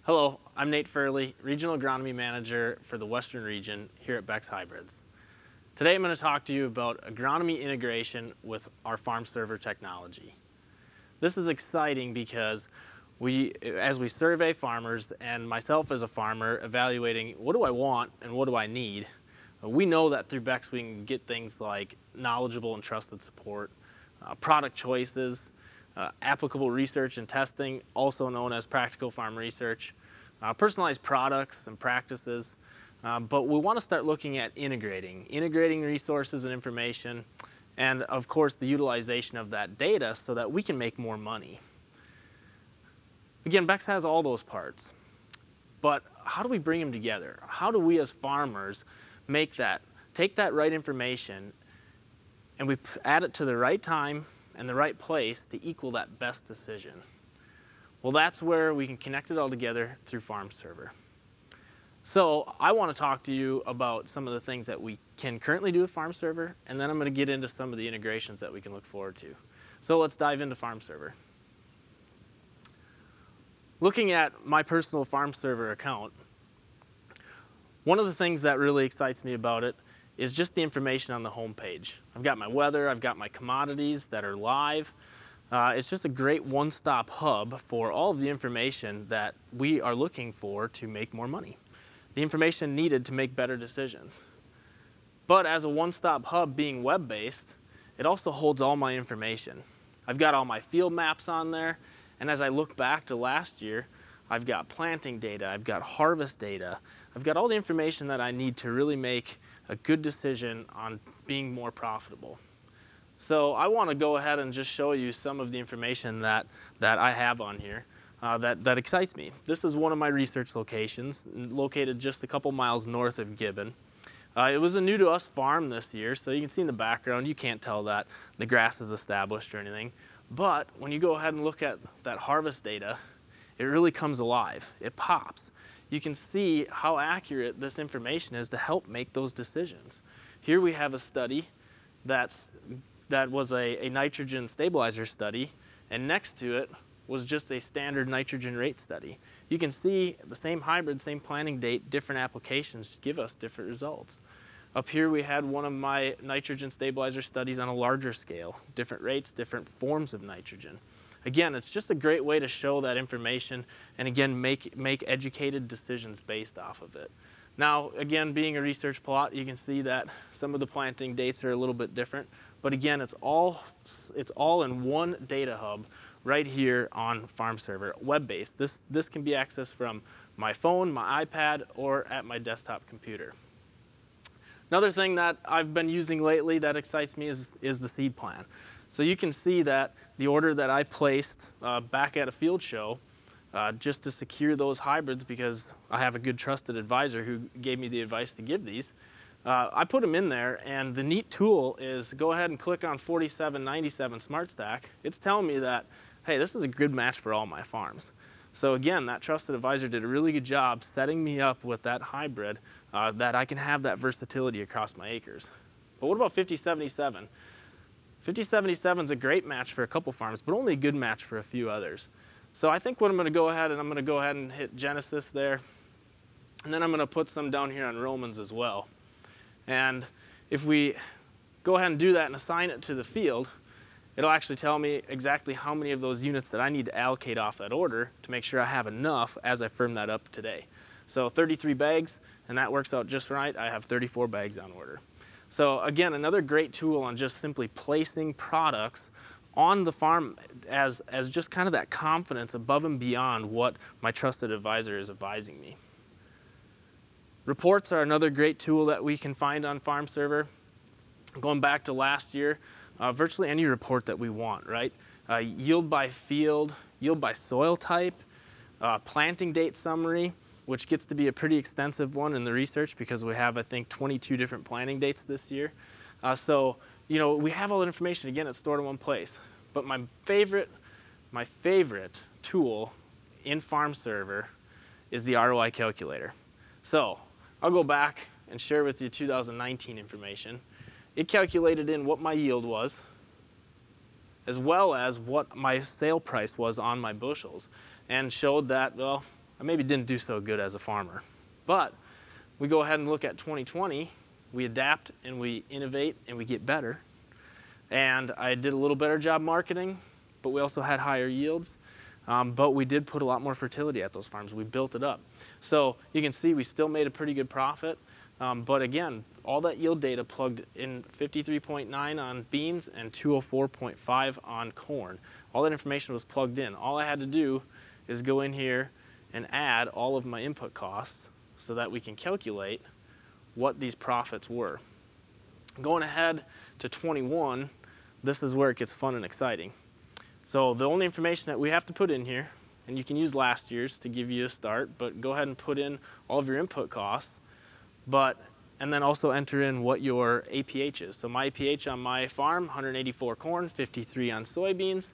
Hello, I'm Nate Furley, Regional Agronomy Manager for the Western Region here at Beck's Hybrids. Today I'm going to talk to you about agronomy integration with our FARMserver technology. This is exciting because as we survey farmers, and myself as a farmer evaluating what do I want and what do I need, we know that through Beck's we can get things like knowledgeable and trusted support, product choices, applicable research and testing, also known as practical farm research, personalized products and practices, but we want to start looking at integrating resources and information, and of course the utilization of that data so that we can make more money. Again, Beck's has all those parts, but how do we bring them together? How do we as farmers take that right information and we add it to the right time and the right place to equal that best decision? Well, that's where we can connect it all together through FARMserver. So I want to talk to you about some of the things that we can currently do with FARMserver, and then I'm going to get into some of the integrations that we can look forward to. So let's dive into FARMserver. Looking at my personal FARMserver account, one of the things that really excites me about it is just the information on the home page. I've got my weather, I've got my commodities that are live. It's just a great one-stop hub for all of the information that we are looking for to make more money. The information needed to make better decisions. But as a one-stop hub being web-based, it also holds all my information. I've got all my field maps on there, and as I look back to last year, I've got planting data, I've got harvest data, I've got all the information that I need to really make a good decision on being more profitable. So I want to go ahead and just show you some of the information that I have on here that excites me. This is one of my research locations, located just a couple miles north of Gibbon. It was a new to us farm this year, so you can see in the background, you can't tell that the grass is established or anything. But when you go ahead and look at that harvest data, it really comes alive. It pops. You can see how accurate this information is to help make those decisions. Here we have a study that was a nitrogen stabilizer study, and next to it was just a standard nitrogen rate study. You can see the same hybrid, same planting date, different applications give us different results. Up here we had one of my nitrogen stabilizer studies on a larger scale, different rates, different forms of nitrogen. Again, it's just a great way to show that information and again make educated decisions based off of it. Now, again, being a research plot, you can see that some of the planting dates are a little bit different, but again, it's all in one data hub right here on FARMserver, web-based. This can be accessed from my phone, my iPad, or at my desktop computer. Another thing that I've been using lately that excites me is the seed plan. So you can see that the order that I placed back at a field show just to secure those hybrids, because I have a good trusted advisor who gave me the advice to give these, I put them in there, and the neat tool is to go ahead and click on 4797 Smart Stack. It's telling me that, hey, this is a good match for all my farms. So again, that trusted advisor did a really good job setting me up with that hybrid that I can have that versatility across my acres. But what about 5077? 5077 is a great match for a couple farms, but only a good match for a few others. So I think what I'm going to go ahead and hit Genesis there, and then I'm going to put some down here on Romans as well. And if we go ahead and do that and assign it to the field, it'll actually tell me exactly how many of those units that I need to allocate off that order to make sure I have enough as I firm that up today. So 33 bags, and that works out just right. I have 34 bags on order. So again, another great tool on just simply placing products on the farm as just kind of that confidence above and beyond what my trusted advisor is advising me. Reports are another great tool that we can find on FARMserver. Going back to last year, virtually any report that we want, right? Yield by field, yield by soil type, planting date summary, which gets to be a pretty extensive one in the research because we have, I think, 22 different planting dates this year. So, you know, we have all that information. Again, it's stored in one place. But my favorite tool in FARMserver is the ROI calculator. So I'll go back and share with you 2019 information. It calculated in what my yield was, as well as what my sale price was on my bushels, and showed that, well, I maybe didn't do so good as a farmer. But we go ahead and look at 2020, we adapt and we innovate and we get better. And I did a little better job marketing, but we also had higher yields. But we did put a lot more fertility at those farms. We built it up. So you can see we still made a pretty good profit. But again, all that yield data plugged in 53.9 on beans and 204.5 on corn. All that information was plugged in. All I had to do is go in here and add all of my input costs so that we can calculate what these profits were. Going ahead to 21, this is where it gets fun and exciting. So the only information that we have to put in here, and you can use last year's to give you a start, but go ahead and put in all of your input costs, and then also enter in what your APH is. So my APH on my farm, 184 corn, 53 on soybeans.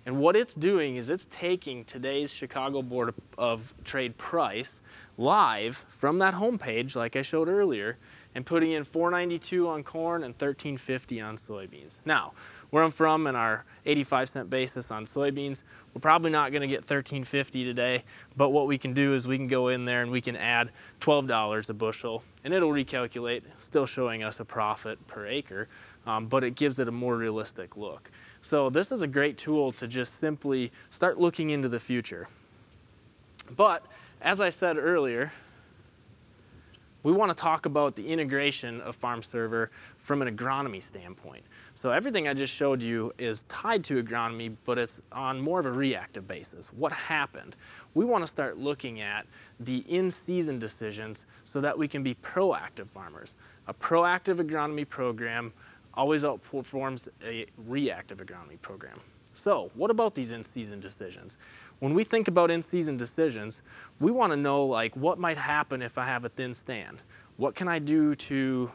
And what it's doing is it's taking today's Chicago Board of Trade price live from that homepage, like I showed earlier, and putting in $4.92 on corn and $13.50 on soybeans. Now, where I'm from and our 85-cent basis on soybeans, we're probably not going to get $13.50 today, but what we can do is we can go in there and we can add $12 a bushel, and it'll recalculate, still showing us a profit per acre, but it gives it a more realistic look. So this is a great tool to just simply start looking into the future. But as I said earlier, we want to talk about the integration of FARMserver from an agronomy standpoint. So everything I just showed you is tied to agronomy, but it's on more of a reactive basis. What happened? We want to start looking at the in-season decisions so that we can be proactive farmers. A proactive agronomy program always outperforms a reactive agronomy program. So what about these in-season decisions? When we think about in-season decisions, we want to know like what might happen if I have a thin stand. What can I do to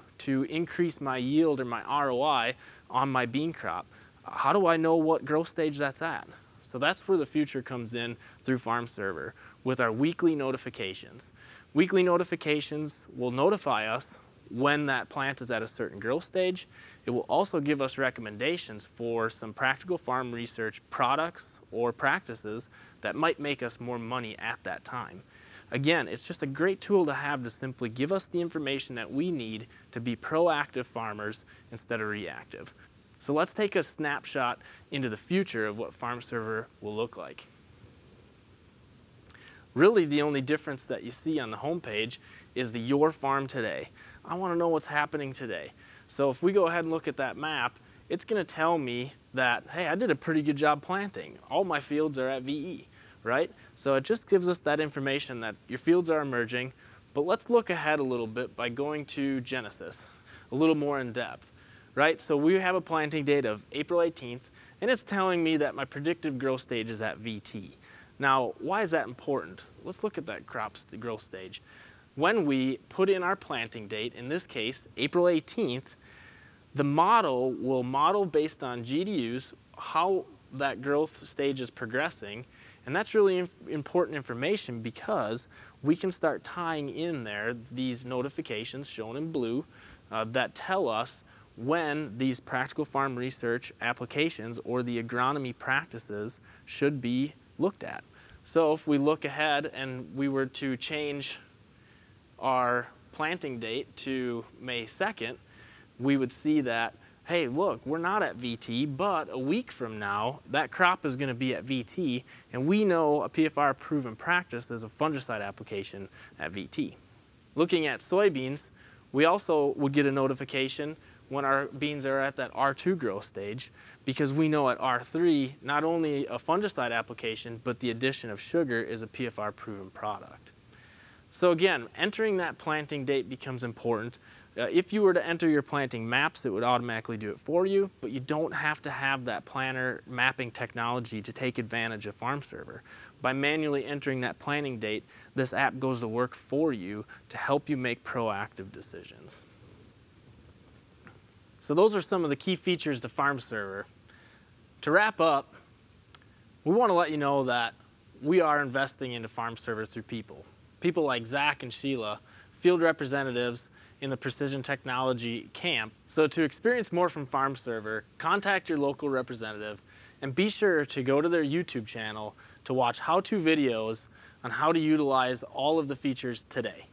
increase my yield or my ROI on my bean crop? How do I know what growth stage that's at? So that's where the future comes in through FARMserver with our weekly notifications. Weekly notifications will notify us when that plant is at a certain growth stage. It will also give us recommendations for some practical farm research products or practices that might make us more money at that time. Again, it's just a great tool to have to simply give us the information that we need to be proactive farmers instead of reactive. So let's take a snapshot into the future of what FARMserver will look like. Really, the only difference that you see on the homepage is the Your Farm Today. I want to know what's happening today. So if we go ahead and look at that map, it's going to tell me that, hey, I did a pretty good job planting. All my fields are at VE, right? So it just gives us that information that your fields are emerging. But let's look ahead a little bit by going to Genesis, a little more in depth, right? So we have a planting date of April 18th, and it's telling me that my predictive growth stage is at VT. Now, why is that important? Let's look at that crop's growth stage. When we put in our planting date, in this case, April 18th, the model will model based on GDUs how that growth stage is progressing. And that's really important information because we can start tying in there these notifications shown in blue that tell us when these practical farm research applications or the agronomy practices should be looked at. So if we look ahead and we were to change our planting date to May 2nd, we would see that, hey, look, we're not at VT, but a week from now, that crop is going to be at VT, and we know a PFR proven practice is a fungicide application at VT. Looking at soybeans, we also would get a notification when our beans are at that R2 growth stage, because we know at R3, not only a fungicide application, but the addition of sugar is a PFR proven product. So again, entering that planting date becomes important. If you were to enter your planting maps, it would automatically do it for you, but you don't have to have that planner mapping technology to take advantage of FARMserver. By manually entering that planting date, this app goes to work for you to help you make proactive decisions. So those are some of the key features to FARMserver. To wrap up, we want to let you know that we are investing into FARMserver through people. People like Zach and Sheila, field representatives in the precision technology camp. So to experience more from FARMserver, contact your local representative and be sure to go to their YouTube channel to watch how-to videos on how to utilize all of the features today.